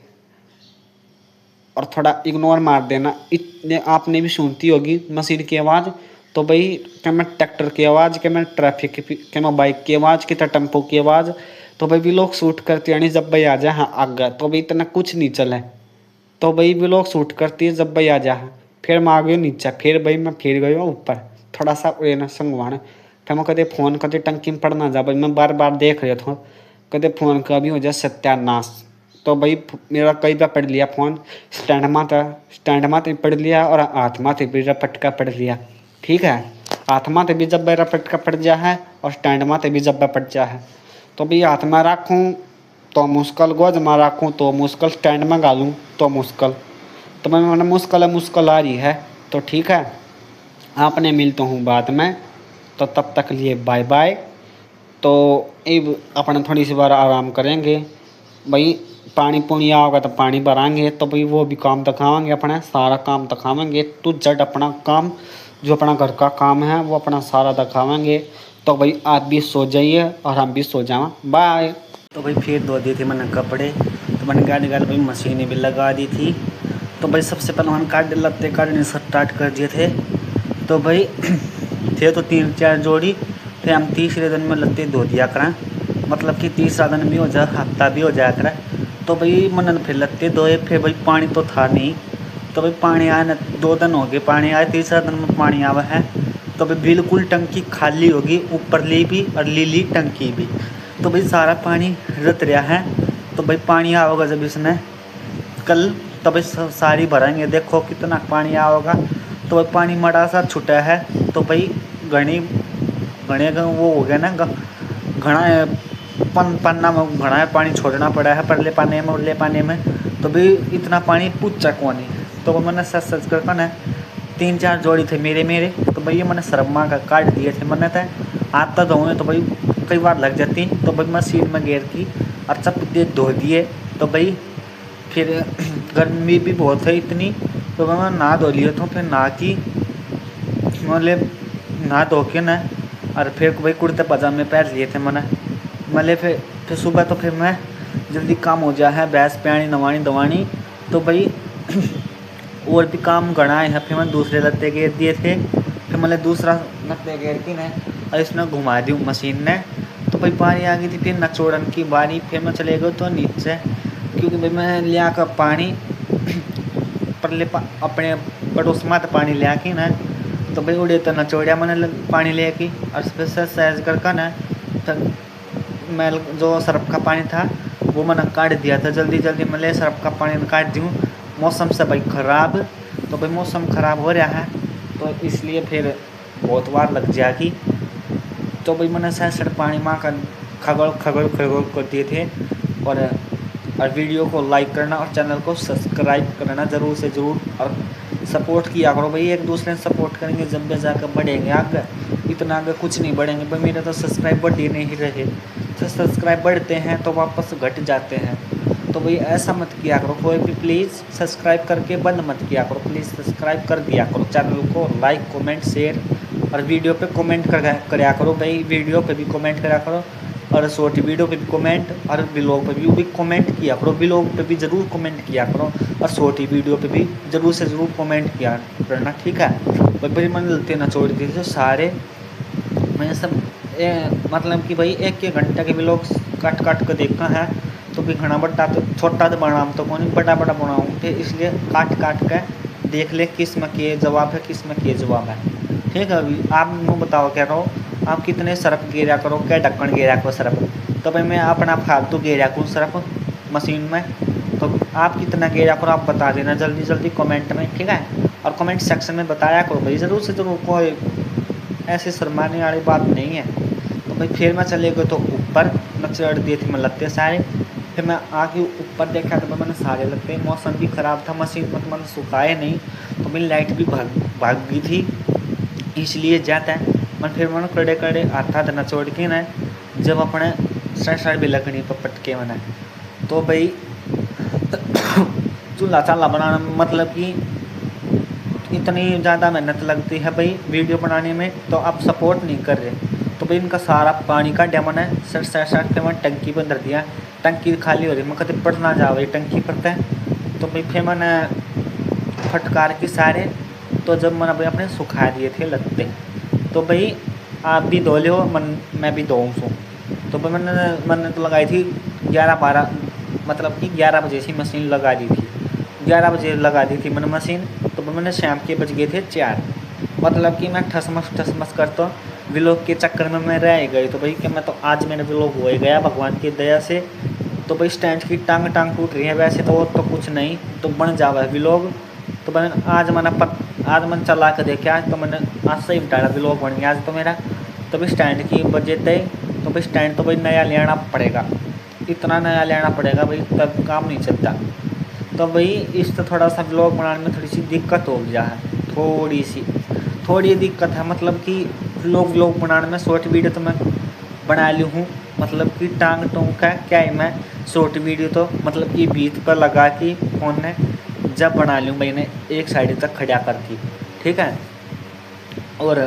और थोड़ा इग्नोर मार देना। इतने आपने भी सुनती होगी मशीन की आवाज़। तो भाई क्या मैं ट्रैक्टर की आवाज़, क्या मैं ट्रैफिक की, क्या मैं बाइक की आवाज़, क्या टेम्पो की आवाज़। तो भाई भी लोग शूट करते यानी जब भाई आ जाए हाँ आगे, तो भाई इतना कुछ नहीं चले। तो भाई भी लोग शूट करती है जब भाई आ जाए। फिर मैं आ गई नीचे, फिर भाई मैं फिर गई ऊपर थोड़ा सा ना संगवान। फिर मैं कदे फ़ोन कदे टंकी में पड़ना जा भाई, मैं बार बार देख रहा था कदे फ़ोन का भी हो जाए सत्यानाश। तो भाई मेरा कई बार पढ़ लिया फ़ोन, स्टैंड में पढ़ लिया और हाथ में भी रपटका पढ़ लिया। ठीक है, हाथ में भी जब रपटका पड़ जा है और स्टैंड में भी जब पड़ जा है। तो भाई हाथ में रखूँ तो मुश्किल, गोद में रखूँ तो मुश्किल, स्टैंड में गालूँ तो मुश्किल। तो मैंने मुश्किल आ रही है। तो ठीक है, आपने मिलता हूँ बाद में, तो तब तक लिए बाय बाय। तो अब अपने थोड़ी सी बार आराम करेंगे भाई, पानी पुनी आओगा तो पानी भराएंगे। तो भाई वो भी काम दिखाएंगे, अपना सारा काम दिखाएंगे। तो जट अपना काम जो अपना घर का काम है वो अपना सारा दिखाएंगे। तो भाई आप भी सो जाइए और हम भी सो जाएं, बाय। तो भाई फिर धो दिए थे मैंने कपड़े, तो मैंने गाड़ी भाई मशीनें भी लगा दी थी। तो भाई सबसे पहले मैंने लत्ते काटने स्टार्ट कर दिए थे। तो भाई थे तो 3-4 जोड़ी, फिर हम तीसरे दिन में लत्ते धो दिया करें, मतलब कि तीसरा दिन भी हो जाए, हफ्ता भी हो जाया करें। तो भाई मैंने फिर लत्ते धोए, फिर भाई पानी तो था नहीं। तो भाई पानी आया न, 2 दिन हो गए पानी आए, तीसरा दिन में पानी आवा है। तो भाई बिल्कुल टंकी खाली होगी, ऊपर ली भी और लीली टंकी भी। तो भाई सारा पानी रत रहा है। तो भाई पानी आओगा जब इसने कल, तो भाई सारी भरेंगे, देखो कितना पानी आओगा। तो भाई पानी मड़ा सा छुटा है। तो भाई घने वो हो गया ना, घना पन्ना में घना पानी छोड़ना पड़ा है, परले पानी में उरले पानी में। तो भाई इतना पानी पूछा कौन है। तो मैंने सच कर ना 3-4 जोड़ी थे मेरे। तो भाई ये मैंने शर्मा का काट दिए थे मैंने, तो आता धोने तो भाई कई बार लग जाती। तो भाई मशीन में गेर की और सब दे धो दिए। तो भाई फिर गर्मी भी बहुत है इतनी, तो मैं नहा धो लिया था। फिर नहा की मतलब नहा धो के ना, और फिर भाई कुर्ते पजामे पहन लिए थे मैंने। मतलब फिर सुबह तो फिर मैं जल्दी काम हो जाए है, भैंस प्यानी नवानी दवानी। तो भाई और भी काम घना है। फिर मैं दूसरे लत्ते घेर दिए थे, फिर मतलब दूसरा लत्ते घेर के ना और इसने घुमा दी मशीन ने। तो भाई पानी आ गई थी, फिर नचोड़न की बारी। फिर मैं चले गए तो नीचे, क्योंकि भाई मैं लिया कर पानी परले अपने पड़ोस में तो पानी लिया के ना। तो भाई उड़े तो नचोड़िया मैंने पानी ले की, और फिर से सहज करके ना तो मैल जो सर्फ का पानी था वो मैंने काट दिया था जल्दी मतलब सर्फ का पानी काट दूँ। मौसम से भाई ख़राब, तो भाई मौसम ख़राब हो रहा है, तो इसलिए फिर बहुत बार लग जाएगी। तो भाई मैंने सड़ पानी में खगड़ कर दिए थे। और वीडियो को लाइक करना और चैनल को सब्सक्राइब करना ज़रूर से ज़रूर, और सपोर्ट किया करो भाई, एक दूसरे ने सपोर्ट करेंगे जब भी जाकर बढ़ेंगे आगे। इतना आगे कुछ नहीं बढ़ेंगे भाई, मेरे तो सब्सक्राइब बढ़ ही नहीं रहे। तो सब्सक्राइब बढ़ते हैं तो वापस घट जाते हैं। तो भाई ऐसा मत किया करो, कोई भी प्लीज़ सब्सक्राइब करके बंद मत किया करो, प्लीज़ सब्सक्राइब कर दिया करो चैनल को, लाइक कमेंट शेयर, और वीडियो पे कमेंट कराया करो भाई, वीडियो पे भी कमेंट करा करो, और शॉर्ट वीडियो पे भी कमेंट, और ब्लॉग पे भी कमेंट किया करो, ब्लॉग पे भी ज़रूर कमेंट किया करो, और शॉर्ट वीडियो पे भी ज़रूर से ज़रूर कमेंट किया करना, ठीक है। भाई मैंने लगते ना छोड़ दी थी सारे, मैंने सब मतलब कि भाई एक घंटे के ब्लॉग काट के देखना है, तो भी घना बड़ा तो छोटा तो बनाऊँ तो कौन बड़ा बनाऊँ, तो इसलिए काट के देख ले किस में के जवाब है, किस में के जवाब है, ठीक है। अभी आप मुझे बताओ क्या करो, आप कितने सरफ गेरा करो, क्या ढक्कन गेरा करो सरफ, तो भाई मैं अपना फालतू गेरा करूँ सरफ मशीन में, तो आप कितना गेरा करो आप बता देना जल्दी कमेंट में, ठीक है। और कमेंट सेक्शन में बताया करो भाई ज़रूर से ज़रूर, कोई ऐसे शर्माने वाली बात नहीं है। तो भाई फिर मैं चले गए तो ऊपर, मैं चढ़ दिए थे मैं लत्ते सारे, फिर मैं आके ऊपर देखा तो मैंने सारे लगते, मौसम भी ख़राब था, मशीन पर तो मैंने सुखाए नहीं, तो मेरी लाइट भी भाग गई थी, इसलिए जाता है मैं फिर मैंने कड़े आता था न छोड़ के ना, जब अपने साइड भी लकड़ी पर पटके मैंने, तो भाई चूल्हा चाल्हा बनाना मतलब कि इतनी ज़्यादा मेहनत लगती है भाई वीडियो बनाने में, तो आप सपोर्ट नहीं कर रहे, तो भाई इनका सारा पानी का डैमन है, सट फिर मैंने टंकी पर धर दिया, टंकी खाली हो रही, मैं कभी पड़ ना जा भाई टंकी पड़ता है, तो भाई फिर मैंने फटकार के सारे, तो जब मैंने भाई अपने सुखा दिए थे लगते, तो भाई आप भी धो लो मैं भी धोऊँ सो, तो भाई मैंने तो लगाई थी 11-12, मतलब कि 11 बजे से मशीन लगा दी थी, 11 बजे लगा दी थी मैंने मशीन, तो मैंने शाम के बज गए थे 4, मतलब कि मैं ठसमस करता व्लॉग के चक्कर में मैं रह गई, तो भाई कि मैं तो आज मेरा व्लॉग हो ही गया भगवान की दया से। तो भाई स्टैंड की टांग टूट रही है, वैसे तो और तो कुछ नहीं, तो बन जावा है व्लॉग, तो मैंने आज मैंने चला कर देखा, तो मैंने आज सही बताया व्लॉग बन गया आज तो मेरा। तो भाई स्टैंड की बजे थे, तो भाई स्टैंड तो भाई नया लेना पड़ेगा, इतना नया लेना पड़ेगा भाई, तब काम नहीं चलता। तो भाई इससे थोड़ा सा व्लॉग बनाने में थोड़ी सी दिक्कत हो गया है, थोड़ी दिक्कत है, मतलब कि व्लॉग बनाने में शॉर्ट वीडियो तो मैं बना ली हूँ, मतलब कि टांग का क्या है, मैं शॉर्ट वीडियो तो मतलब कि बीच पर लगा के फ़ोन ने जब बना लूँ मैंने एक साइड तक खड़ा करके, ठीक है, और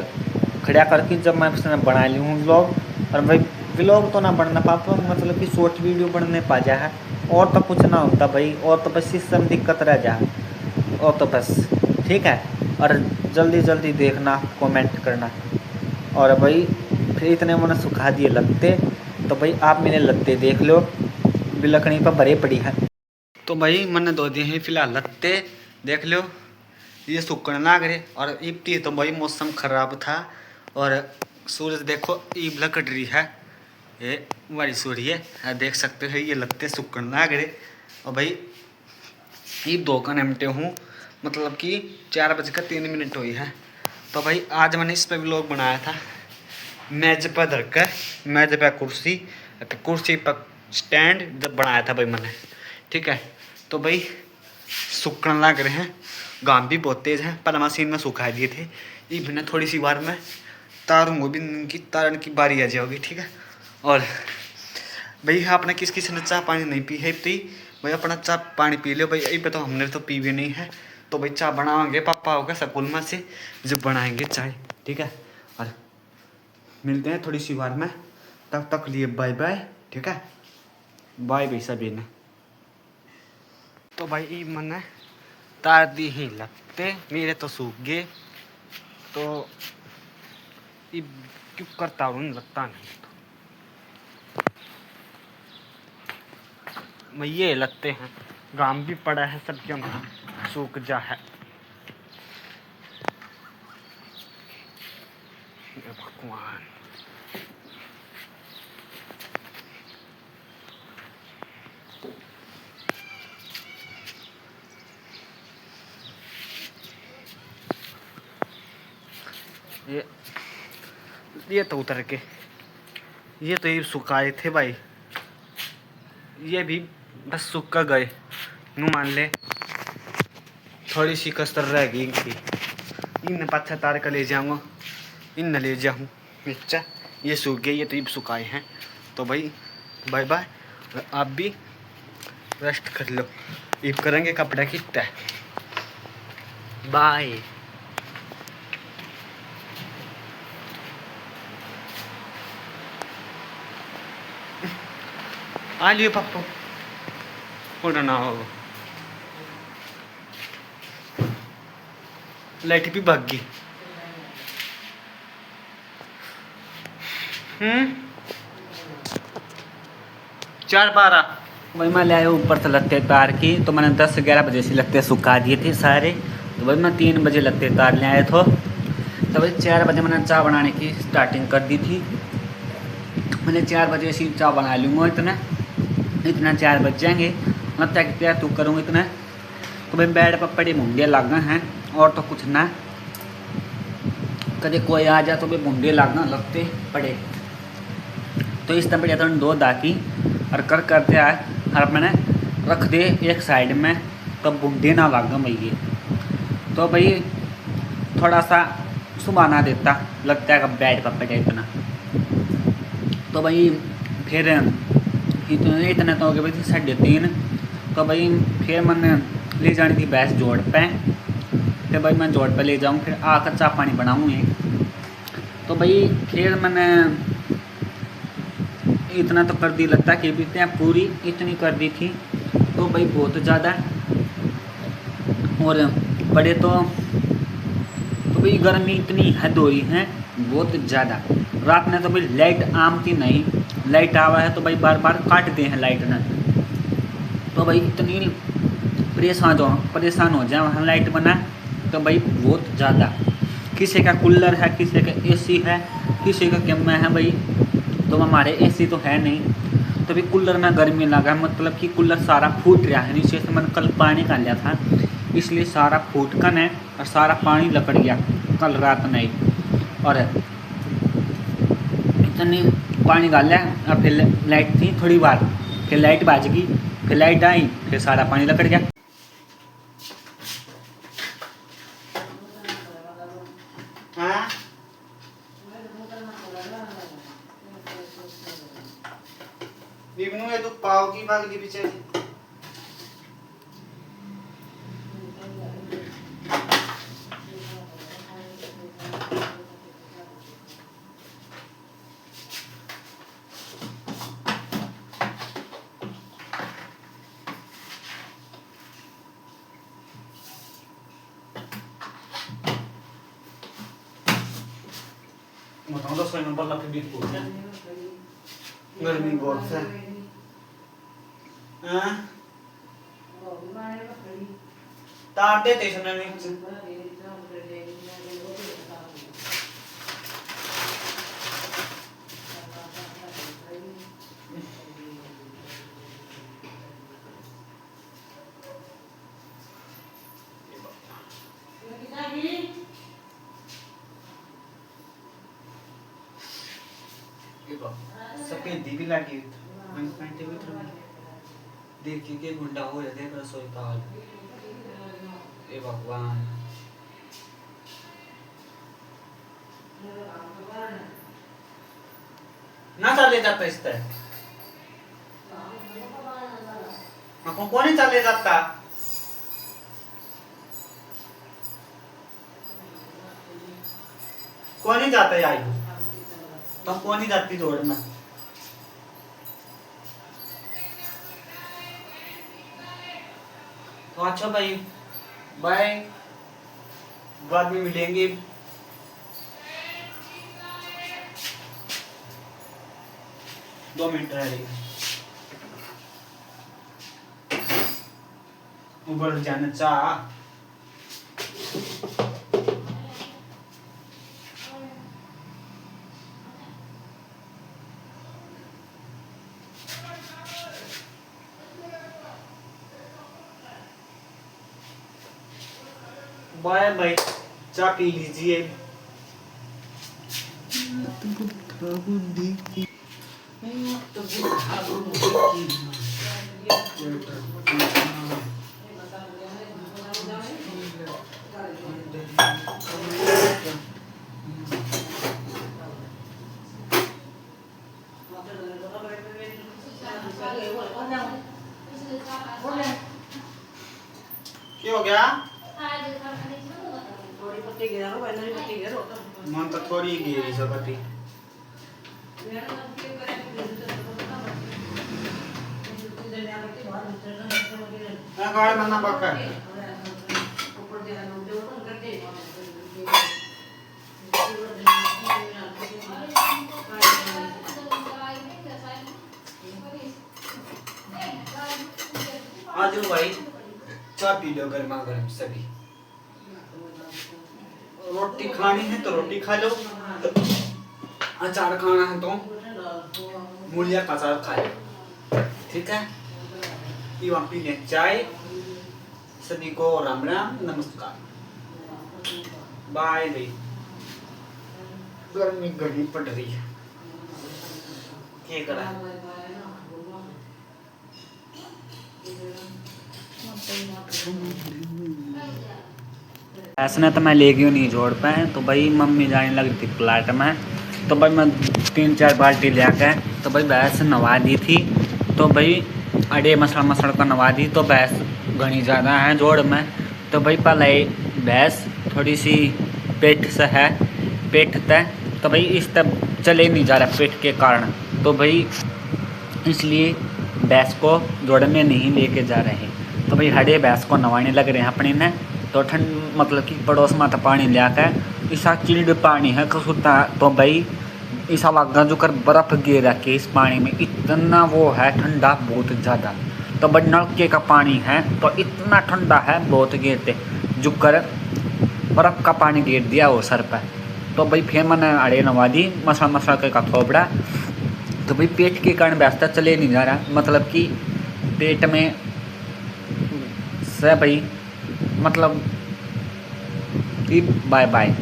खड़ा करके जब मैं उसने बना ली हूँ व्लॉग, और भाई व्लॉग तो ना बनना पाता, मतलब कि शॉर्ट वीडियो बनने पा जा है, और तो कुछ ना होता भाई, और तो बस सिस्टम दिक्कत रह जा, और तो बस ठीक है। और जल्दी देखना कमेंट करना, और भाई फिर इतने मैंने सुखा दिए लगते, तो भाई आप मेरे लगते देख लो बिलकनी पर भरे पड़ी है, तो भाई मैंने धो दिए हैं फिलहाल लगते देख लो, ये सूखने लग रहे, और इब्ती तो भाई मौसम ख़राब था, और सूरज देखो ईब लकड़ रही है, ये हमारी सूर्य है देख सकते हो, ये लगते सूखने लग रहे, और भाई ईब 2 का निमटे हूँ, मतलब कि 4:03 हुई है। तो भाई आज मैंने इस पर व्लॉग बनाया था, मेज पर धरकर, मेज पर कुर्सी पर स्टैंड जब बनाया था भाई मैंने, ठीक है। तो भाई सूखने लग रहे हैं, गाम भी बहुत तेज़ है, पहले मशीन में सुखा दिए थे, ये भी थोड़ी सी बार में तारूंगा भी, इनकी तारन की बारी आ जाओगी, ठीक है। और भाई आपने किस ने चाय पानी नहीं पी है, तो भाई अपना चाय पानी पी लो भाई, पे तो हमने तो पी भी नहीं है, तो भाई चाय बनाएंगे पापा होगा स्कूल में से जब बनाएंगे चाय, ठीक है। और मिलते हैं थोड़ी सी बार में, तब तक लिए बाय बाय, ठीक है, बाय भाई सभी ने। तो भाई मैंने तार दी ही लगते मेरे तो सूख गए, तो क्यों करता हूँ लगता नहीं, तो मैं ये लगते हैं गाम भी पड़ा है, सब क्यों सूख जा है, भगवान। ये तो उतर के, ये तो ये सुखाए थे भाई, ये भी बस सूख गए, नू मान ले थोड़ी सी कसर रह गई इनकी, इन पाछा तार का ले जाऊँगा, इन ले जाऊँ नीचा, ये सूख गए, ये तो ये सुखाए हैं। तो भाई बाय बाय, आप भी रेस्ट कर लो, ईब करेंगे कपड़ा की तय। बाय। आ लियो पप्पू, उड़ना हो। लाइट भी भाग गई। 4:12 भाई मैं ले आया ऊपर से लत्ते तार की, तो मैंने 10-11 बजे से लत्ते सुखा दिए थे सारे। तो भाई मैं 3 बजे लत्ते तार ले आया था। तो भाई 4 बजे मैंने चाय बनाने की स्टार्टिंग कर दी थी। मैंने 4 बजे से चाय बना लूँगा, इतना 4 बज जाएंगे। मैं तक तैयार तू करूँगा इतना। तो भाई बेड पर पड़े मुंडे लग गए हैं, और तो कुछ ना। कभी कोई आ जाए तो भाई मुंडे लगना लगते पड़े। तो इस तरह बढ़िया तो दो दाकी और करते आए, और मैंने रख दे एक साइड में, तो बूंदे ना लग गए। तो भाई थोड़ा सा सुबाना देता लगता है, कब बेड पर पड़े इतना। तो भाई फिर इतने तो हो गए भाई 3:30। तो भाई फिर मैंने ले जानी थी भैंस जोड़ पे। तो भाई मैं जोड़ पे ले जाऊँ, फिर आकर चाय पानी बनाऊँ एक। तो भाई फिर मैंने इतना तो कर दी, लगता है कि भी पूरी इतनी कर दी थी। तो भाई बहुत ज़्यादा। और बड़े तो भाई गर्मी इतनी हद हो रही है बहुत ज़्यादा। रात में तो भाई लाइट आमती नहीं, लाइट आवा है तो भाई बार बार काटते हैं लाइट ने। तो भाई इतनी परेशान हो जाए वहाँ लाइट बना, तो भाई बहुत ज़्यादा। किसी का कूलर है, किसी का एसी है, किसी का कैमरा है भाई। तो हमारे एसी तो है नहीं, तो भी कूलर में गर्मी लगा, मतलब कि कूलर सारा फूट रहा है नीचे से। मैंने कल पानी का लिया था, इसलिए सारा फूटकन है और सारा पानी लकड़ गया कल रात में ही। और इतनी पानी डाल लिया, और फिर लाइट थी थोड़ी बार, फिर लाइट बाज गई, फिर लाइट आई, फिर सारा पानी लकड़ गया। हाँ ये तो पाव की भाग दी बेचारी। बताऊँ तो 100 नंबर लग भी पूछ गर्मी बहुत है। तार देते इसने नीचे। सफेदी भी लगी, देखिए के गुंडा हो जाते हैं रसोई का हाल। ए भगवान, ना चले जाता इस तरह, कौन ही चले जाता। कौन ही जाता है आई, तो कौन ही जाती दौड़ना। तो अच्छा भाई, बाय, बाद में मिलेंगे। दो मिनट रह रही ऊपर जाना चाह। बाय भाई, चाय पी लीजिए। मन तो थोड़ी गिरी सकती गाड़ी बनना पक्का है आज भाई चाय पी लो गर्मा गर्म सभी रोटी खानी है तो रोटी खा लो अचार खाना है तो मूलिया का अचार खा लो ठीक है ये वहाँ पी लें चाय सभी को राम राम नमस्कार बाय भाई गर्मी घड़ी पड़ रही है क्या करा ऐसा तो मैं ले गई नहीं जोड़ पाए तो भाई मम्मी जाने लगी थी प्लाट में तो भाई मैं 3-4 बाल्टी ले आके तो भाई भैंस नवा दी थी तो भाई अड़े मसड़ का नवा दी तो भैंस घनी ज़्यादा है जोड़ में तो भाई पहले भैंस थोड़ी सी पेट से है पेट तय तो भाई इस तब चले नहीं जा रहा पेट के कारण तो भाई इसलिए भैंस को जोड़ में नहीं लेके जा रहे तो भाई हड़े भैंस को नवाने लग रहे हैं अपने ने तो ठंड मतलब कि पड़ोस में तो पानी ले आकर ऐसा चिल्ड पानी है खसूता तो भाई ऐसा लगा जो कर बर्फ़ गिर रखे इस पानी में इतना वो है ठंडा बहुत ज़्यादा तो भाई नलके का पानी है तो इतना ठंडा है बहुत गिरते जो कर बर्फ़ का पानी गिर दिया वो सर पर तो भाई फिर मैंने अड़े नवा दी मसड़ के का थोपड़ा तो भाई पेट के कारण व्यवस्था चले नहीं जा रहा मतलब कि पेट में से भाई मतलब कि बाय बाय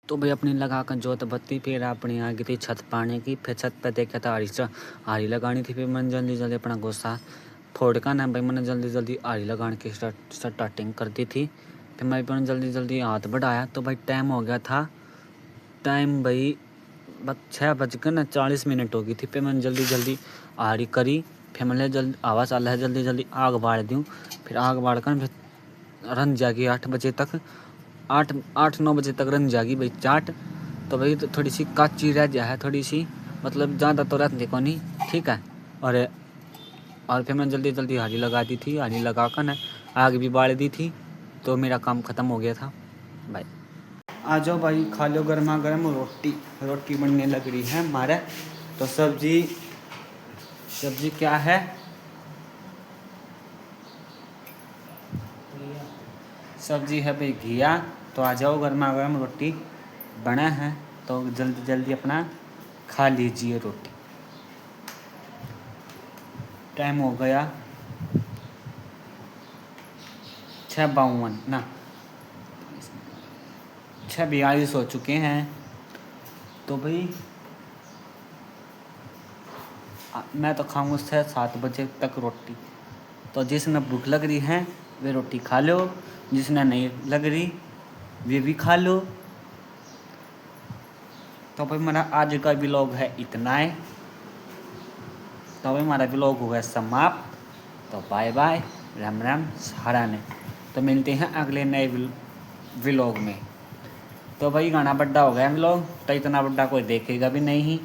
तो भाई अपनी लगा कर जोत बत्ती फिर अपनी आ गई थी छत पाने की फिर छत पे देखा था आरी लगानी थी फिर मैंने जल्दी जल्दी अपना गुस्सा फोड़ का ना भाई मैंने जल्दी जल्दी आरी लगाने की स्टार्टिंग कर दी थी फिर मैंने जल्दी जल्दी हाथ बढ़ाया तो भाई टाइम हो गया था टाइम भाई 6:40 हो गई थी फिर मैंने जल्दी जल्दी आरी करी फिर मैंने जल्दी आवाज़ आ रहा है जल्दी जल्दी आग बाढ़ दूँ फिर आग बाढ़ कर फिर रन जागी 8 बजे तक 8-9 बजे तक रन जागी भाई चाट तो भाई तो थोड़ी सी कच्ची रह जा है थोड़ी सी मतलब ज़्यादा तो रहती को नहीं ठीक है और फिर मैंने जल्दी जल्दी हाली लगा दी थी हाली लगा कर ना आग भी बाढ़ दी थी तो मेरा काम ख़त्म हो गया था भाई आ जाओ भाई खा लो गर्मा गर्म रोटी बनने लग रही है हमारे तो सब्जी क्या है सब्जी है भाई घिया तो आ जाओ गर्मा गर्म रोटी बना है तो जल्दी जल्दी अपना खा लीजिए रोटी टाइम हो गया 6:52 ना 6:42 हो चुके हैं तो भाई मैं तो खाऊंगा 6-7 बजे तक रोटी तो जिसने भूख लग रही है वे रोटी खा लो जिसने नहीं लग रही वे भी खा लो तो भाई मेरा आज का व्लॉग है इतना है तो भाई हमारा व्लॉग हुआ समाप्त तो बाय बाय राम राम सारा ने तो मिलते हैं अगले नए व्लॉग में तो तो भाई गाना बड्डा हो गया व्लॉग, तो इतना बड्डा कोई देखेगा भी नहीं,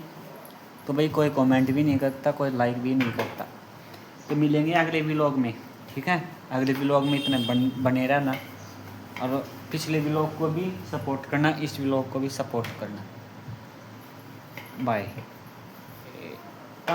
तो भाई कोई कमेंट भी नहीं करता, कोई लाइक भी नहीं करता। तो मिलेंगे अगले व्लॉग में, ठीक है। अगले व्लॉग में इतने बने रहना, और पिछले व्लॉग को भी सपोर्ट करना, इस व्लॉग को भी सपोर्ट करना। बाय।